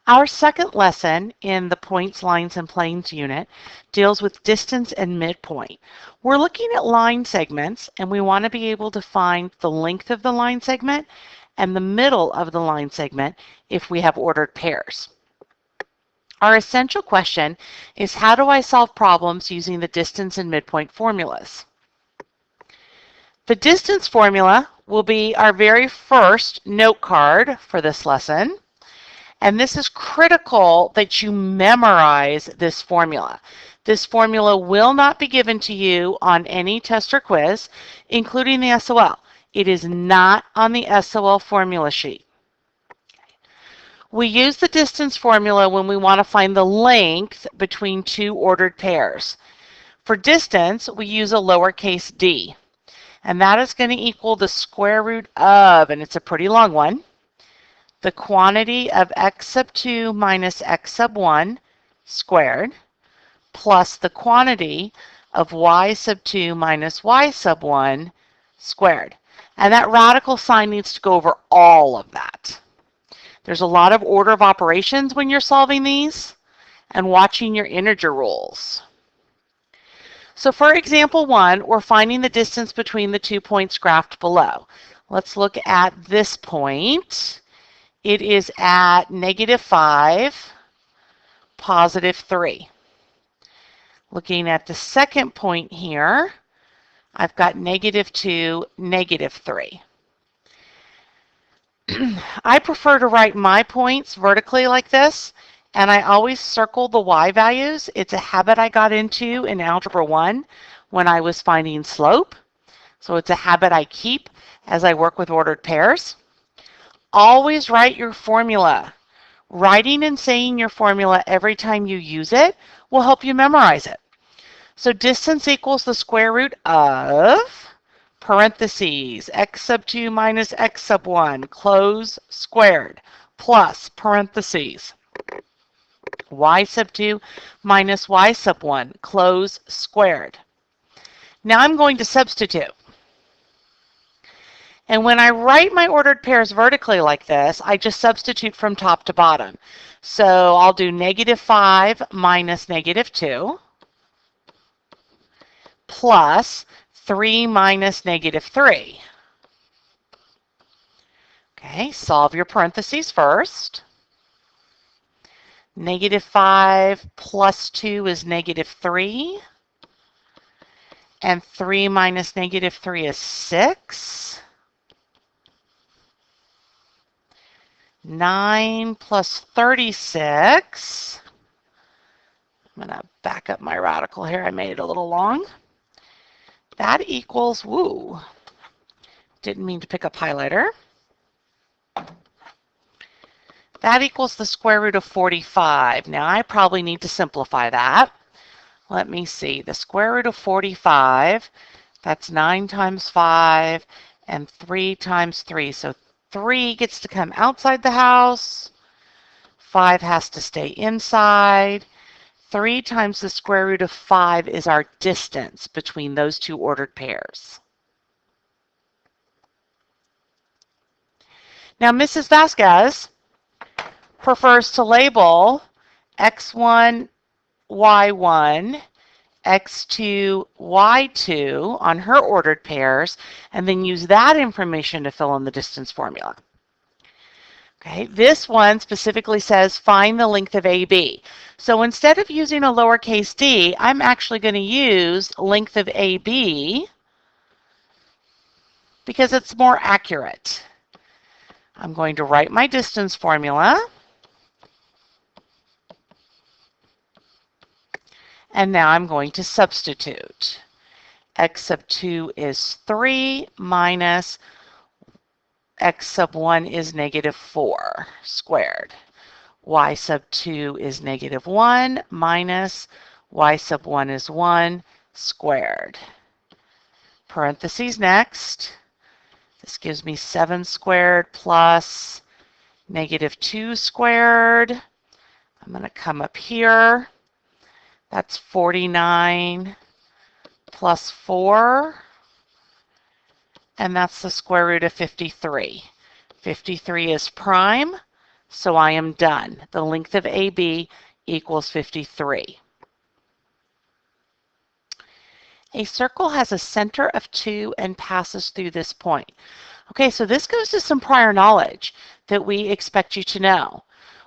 Our second lesson in the points, lines, and planes unit deals with distance and midpoint. We're looking at line segments, and we want to be able to find the length of the line segment and the middle of the line segment if we have ordered pairs. Our essential question is, how do I solve problems using the distance and midpoint formulas? The distance formula will be our very first note card for this lesson. And this is critical that you memorize this formula. This formula will not be given to you on any test or quiz, including the SOL. It is not on the SOL formula sheet. We use the distance formula when we want to find the length between two ordered pairs. For distance, we use a lowercase d, and that is going to equal the square root of, and it's a pretty long one, the quantity of x sub 2 minus x sub 1 squared plus the quantity of y sub 2 minus y sub 1 squared. And that radical sign needs to go over all of that. There's a lot of order of operations when you're solving these and watching your integer rules. So for example 1, we're finding the distance between the 2 points graphed below. Let's look at this point. It is at -5, +3. Looking at the second point here, I've got -2, -3. I prefer to write my points vertically like this, and I always circle the y values. It's a habit I got into in Algebra 1 when I was finding slope. So it's a habit I keep as I work with ordered pairs. Always write your formula. Writing and saying your formula every time you use it will help you memorize it. So distance equals the square root of, parentheses, x sub 2 minus x sub 1, close squared, plus, parentheses, y sub 2 minus y sub 1, close squared. Now I'm going to substitute. And when I write my ordered pairs vertically like this, I just substitute from top to bottom. So I'll do -5 minus -2 plus 3 minus -3. Okay, solve your parentheses first. -5 plus 2 is -3. And 3 minus -3 is 6. 9 plus 36. I'm going to back up my radical here. I made it a little long. That equals, woo, didn't mean to pick up highlighter. That equals the square root of 45. Now I probably need to simplify that. Let me see. The square root of 45, that's 9 times 5 and 3 times 3. So 3 gets to come outside the house. 5 has to stay inside. 3 times the square root of 5 is our distance between those two ordered pairs. Now, Mrs. Vasquez prefers to label x1, y1, x2, y2 on her ordered pairs, and then use that information to fill in the distance formula. Okay, this one specifically says find the length of AB. So instead of using a lowercase d, I'm actually going to use length of AB because it's more accurate. I'm going to write my distance formula. And now I'm going to substitute. X sub 2 is 3 minus x sub 1 is -4 squared. Y sub 2 is -1 minus y sub 1 is 1 squared. Parentheses next. This gives me 7 squared plus -2 squared. I'm going to come up here. That's 49 plus 4, and that's the square root of 53. 53 is prime, So I am done. The length of AB equals 53. A circle has a center of 2 and passes through this point. Okay, so this goes to some prior knowledge that we expect you to know.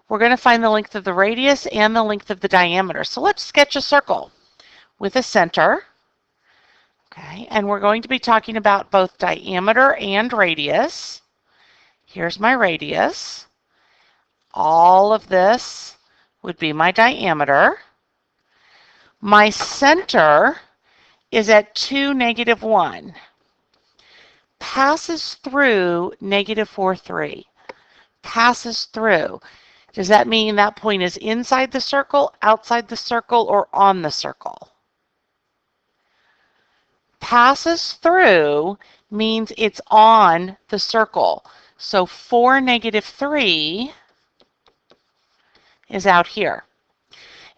We're going to find the length of the radius and the length of the diameter. So let's sketch a circle with a center. Okay, and we're going to be talking about both diameter and radius. Here's my radius. All of this would be my diameter. My center is at 2, -1. Passes through -4, 3. Passes through. Does that mean that point is inside the circle, outside the circle, or on the circle? Passes through means it's on the circle. So 4, -3 is out here.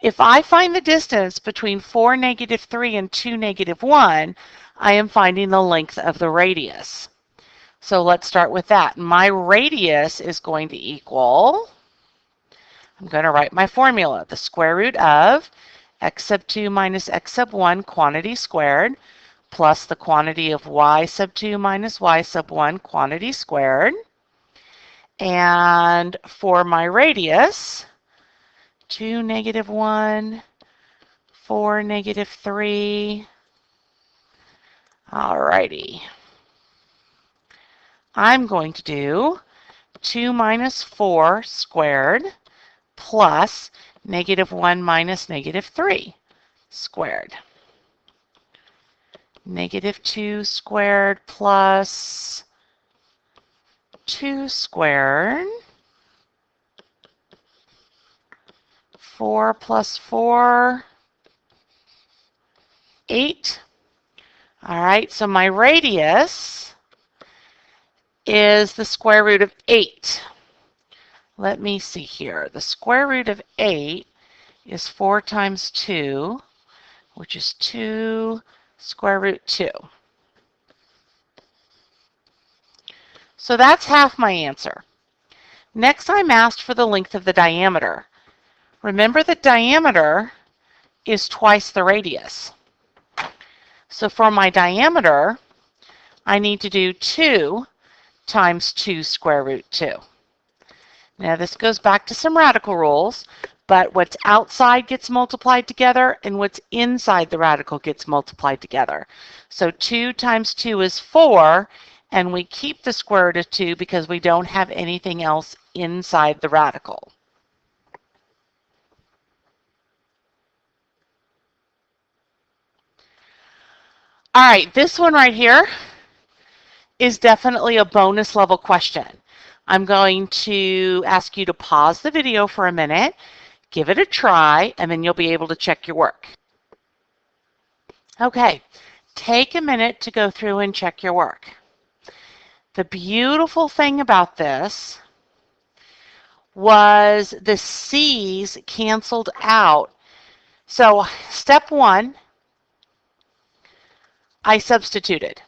If I find the distance between 4, -3 and 2, -1, I am finding the length of the radius. So let's start with that. My radius is going to equal, I'm going to write my formula, the square root of x sub 2 minus x sub 1 quantity squared plus the quantity of y sub 2 minus y sub 1 quantity squared. And for my radius, 2, -1, 4, -3. Alrighty. I'm going to do 2 minus 4 squared plus -1 minus -3 squared. -2 squared plus 2 squared. 4 plus 4, 8. All right, so my radius is the square root of 8. Let me see here. The square root of 8 is 4 times 2, which is 2 square root 2. So that's half my answer. Next, I'm asked for the length of the diameter. Remember that diameter is twice the radius. So for my diameter, I need to do 2 times 2 square root 2. Now this goes back to some radical rules, but what's outside gets multiplied together and what's inside the radical gets multiplied together. So 2 times 2 is 4, and we keep the square root of 2 because we don't have anything else inside the radical. All right, this one right here is definitely a bonus level question. I'm going to ask you to pause the video for a minute, give it a try, and then you'll be able to check your work. Okay, take a minute to go through and check your work. The beautiful thing about this was the C's canceled out. So step 1, I substituted.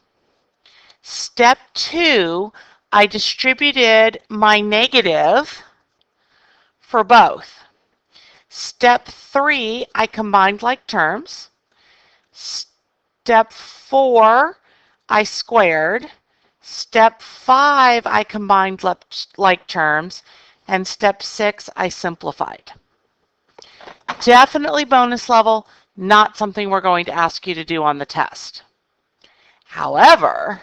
Step 2, I distributed my negative for both. Step 3, I combined like terms. Step 4, I squared. Step 5, I combined like terms. And step 6, I simplified. Definitely bonus level, not something we're going to ask you to do on the test. However,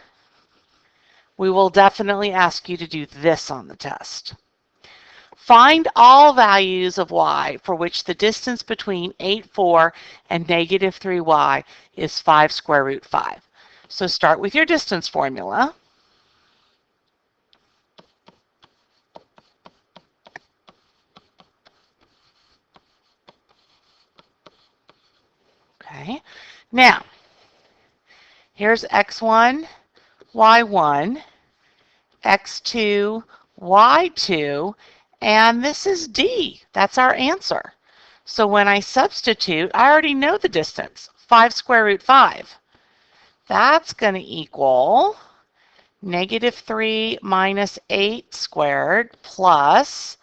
we will definitely ask you to do this on the test. Find all values of y for which the distance between 8, 4 and -3y is 5 square root 5. So start with your distance formula. Okay, now here's x1, y1, x2, y2, and this is D. That's our answer. So when I substitute, I already know the distance, 5 square root 5. That's going to equal -3 minus 8 squared plus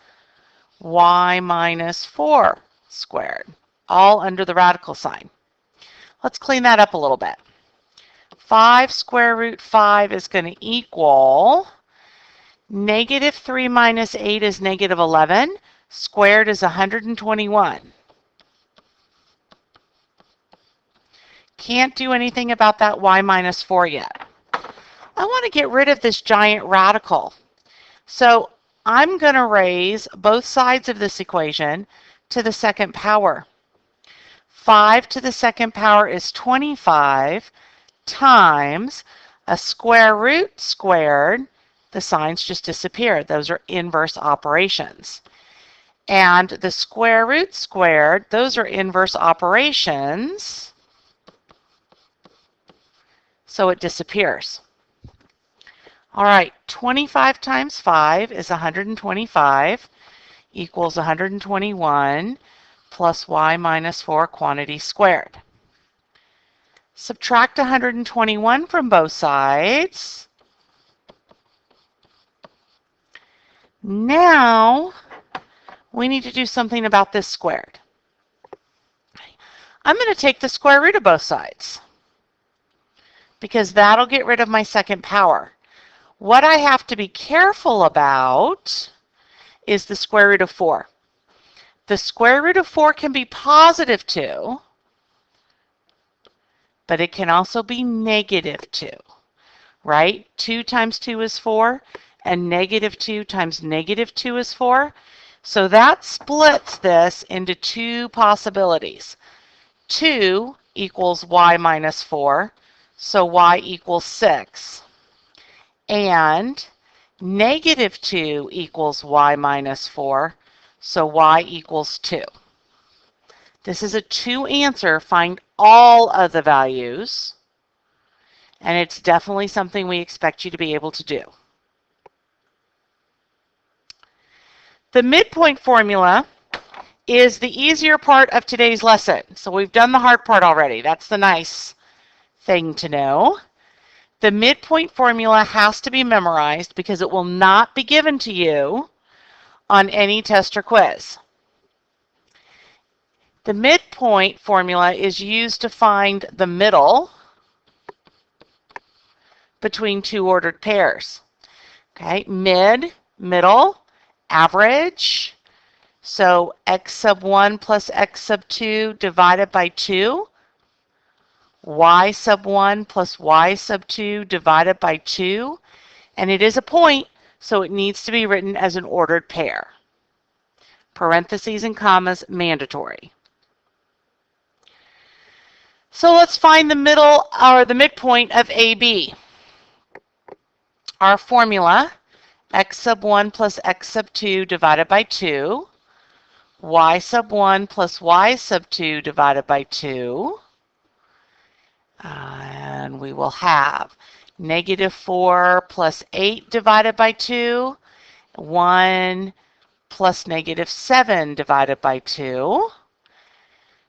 y minus 4 squared, all under the radical sign. Let's clean that up a little bit. 5 square root 5 is going to equal negative 3 minus 8 is negative 11. Squared is 121. Can't do anything about that y minus 4 yet. I want to get rid of this giant radical. So I'm going to raise both sides of this equation to the second power. 5 to the second power is 25 times a square root squared. The signs just disappeared. Those are inverse operations. And the square root squared, those are inverse operations. So it disappears. All right, 25 times 5 is 125 equals 121 plus y minus 4 quantity squared. Subtract 121 from both sides. Now we need to do something about this squared. I'm going to take the square root of both sides because that'll get rid of my second power. What I have to be careful about is the square root of 4. The square root of 4 can be positive 2, but it can also be negative 2, right? 2 times 2 is 4, and negative 2 times negative 2 is 4. So that splits this into two possibilities. 2 equals y minus 4, so y equals 6. And negative 2 equals y minus 4, so y equals 2. This is a 2 answer. Find all of the values, and it's definitely something we expect you to be able to do. The midpoint formula is the easier part of today's lesson. So we've done the hard part already. That's the nice thing to know. The midpoint formula has to be memorized because it will not be given to you on any test or quiz. The midpoint formula is used to find the middle between two ordered pairs. Okay, mid, middle, average. So x sub 1 plus x sub 2 divided by 2. Y sub 1 plus y sub 2 divided by 2. And it is a point, so it needs to be written as an ordered pair. Parentheses and commas mandatory. So let's find the middle or the midpoint of AB. Our formula, x sub 1 plus x sub 2 divided by 2. Y sub 1 plus y sub 2 divided by 2. And we will have negative 4 plus 8 divided by 2. 1 plus negative 7 divided by 2.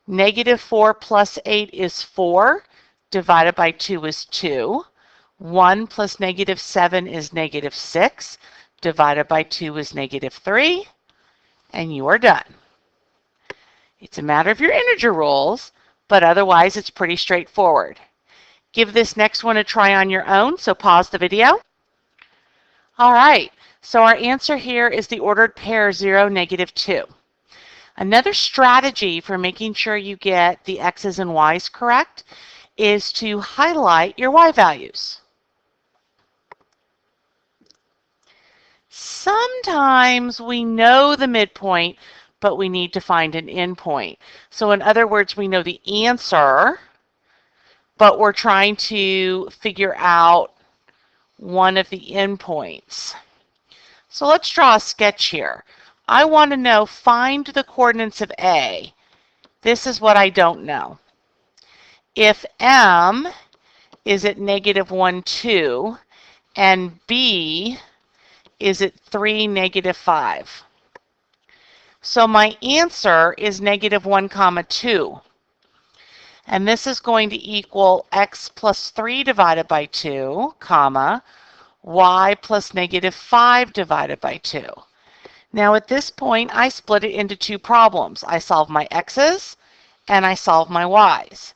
Negative 4 plus 8 is 4. Divided by 2 is 2. 1 plus negative 7 is negative 6. Divided by 2 is negative 3. And you are done. It's a matter of your integer rules, but otherwise it's pretty straightforward. Give this next one a try on your own, so pause the video. All right, so our answer here is the ordered pair 0, negative 2. Another strategy for making sure you get the x's and y's correct is to highlight your y values. Sometimes we know the midpoint, but we need to find an endpoint. So in other words, we know the answer, but we're trying to figure out one of the endpoints. So let's draw a sketch here. I want to know, find the coordinates of A. This is what I don't know. If M is at negative 1, 2, and B is at 3, negative 5. So my answer is negative 1, 2. And this is going to equal x plus 3 divided by 2, comma, y plus negative 5 divided by 2. Now at this point, I split it into two problems. I solve my x's and I solve my y's.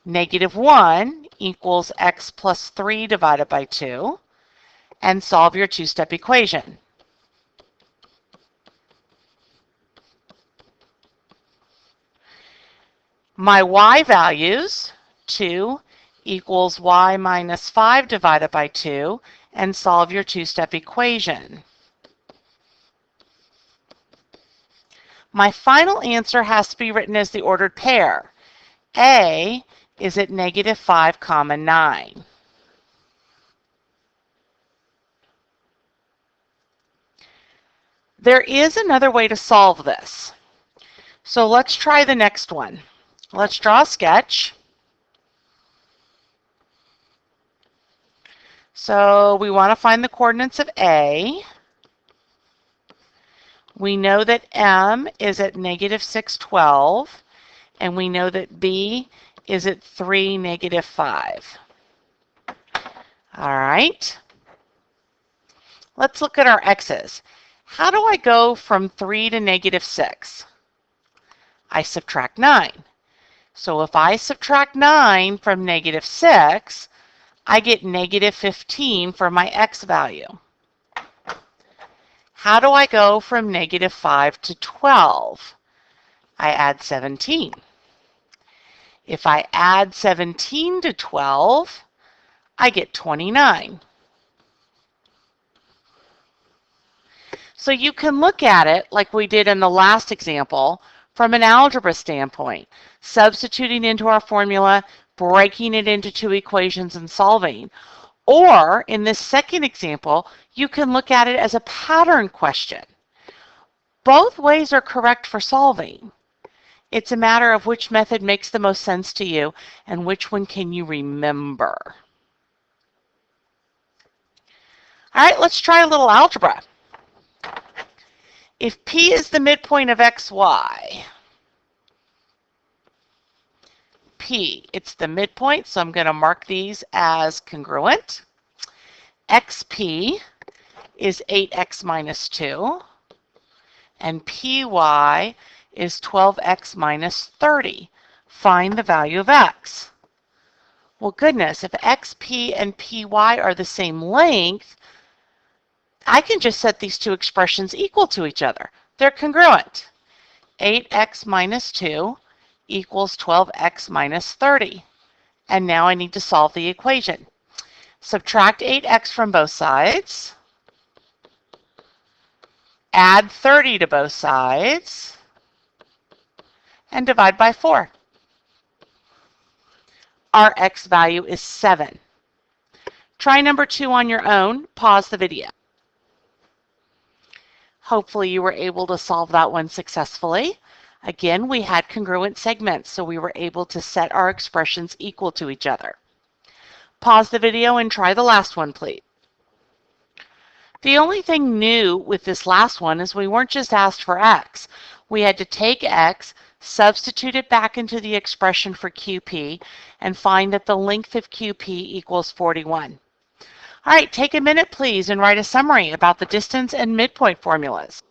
-1 equals x plus 3 divided by 2, and solve your two-step equation. My y values, 2 equals y minus 5 divided by 2, and solve your two-step equation. My final answer has to be written as the ordered pair. A is at -5, 9. There is another way to solve this. So let's try the next one. Let's draw a sketch. So we want to find the coordinates of A. We know that M is at -6, 12, and we know that B is at 3, -5. All right. Let's look at our x's. How do I go from 3 to -6? I subtract 9. So if I subtract 9 from -6, I get -15 for my x value. How do I go from -5 to 12? I add 17. If I add 17 to 12, I get 29. So you can look at it like we did in the last example from an algebra standpoint, substituting into our formula, breaking it into two equations and solving. Or in this second example, you can look at it as a pattern question. Both ways are correct for solving. It's a matter of which method makes the most sense to you and which one can you remember. All right, let's try a little algebra. If P is the midpoint of XY, P, it's the midpoint, so I'm going to mark these as congruent. XP is 8x minus 2, and PY is 12x minus 30. Find the value of x. Well, goodness, if XP and PY are the same length, I can just set these two expressions equal to each other. They're congruent. 8x minus 2 equals 12x minus 30. And now I need to solve the equation. Subtract 8x from both sides. Add 30 to both sides. And divide by 4. Our x value is 7. Try number 2 on your own. Pause the video. Hopefully you were able to solve that one successfully. Again, we had congruent segments, so we were able to set our expressions equal to each other. Pause the video and try the last one, please. The only thing new with this last one is we weren't just asked for x. We had to take x, substitute it back into the expression for QP, and find that the length of QP equals 41. All right, take a minute, please, and write a summary about the distance and midpoint formulas.